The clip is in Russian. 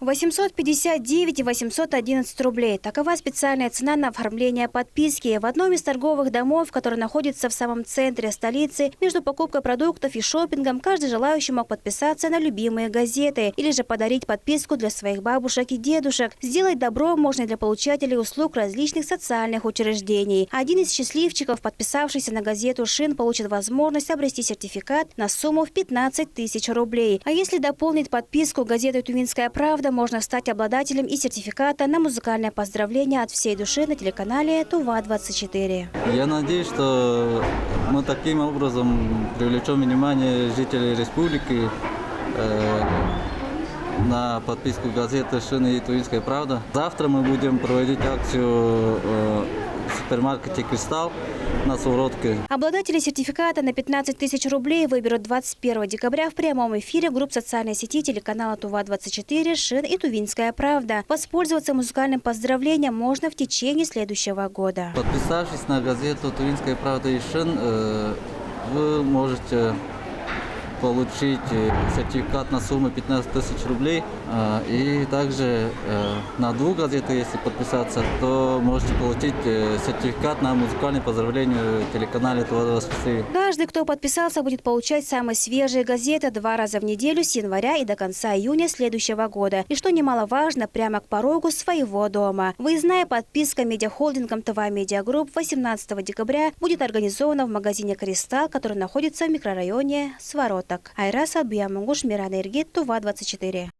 859 и 811 рублей. Такова специальная цена на оформление подписки. В одном из торговых домов, который находится в самом центре столицы, между покупкой продуктов и шопингом, каждый желающий мог подписаться на любимые газеты или же подарить подписку для своих бабушек и дедушек. Сделать добро можно и для получателей услуг различных социальных учреждений. Один из счастливчиков, подписавшийся на газету «Шин», получит возможность обрести сертификат на сумму в 15 тысяч рублей. А если дополнить подписку газеты «Тувинская правда», можно стать обладателем и сертификата на музыкальное поздравление от всей души на телеканале Тува-24. Я надеюсь, что мы таким образом привлечем внимание жителей республики на подписку газеты «Шин» и «Тувинская правда». Завтра мы будем проводить акцию в супермаркете «Кристалл» на Суворовке. Обладатели сертификата на 15 тысяч рублей выберут 21 декабря в прямом эфире групп социальной сети телеканала Тува-24, «Шин» и «Тувинская правда». Воспользоваться музыкальным поздравлением можно в течение следующего года. Подписавшись на газету «Тувинская правда» и «Шин», вы можете получить сертификат на сумму 15 тысяч рублей. И также на двух газетах, если подписаться, то можете получить сертификат на музыкальное поздравление в телеканале Тува-24. Каждый, кто подписался, будет получать самые свежие газеты 2 раза в неделю с января и до конца июня следующего года. И что немаловажно, прямо к порогу своего дома. Выездная подписка медиахолдингом ТВ Медиа Групп 18 декабря будет организована в магазине «Кристалл», который находится в микрорайоне Суворовка. Айрас Абиямунгуш, Мирана Иргит, Тува-24.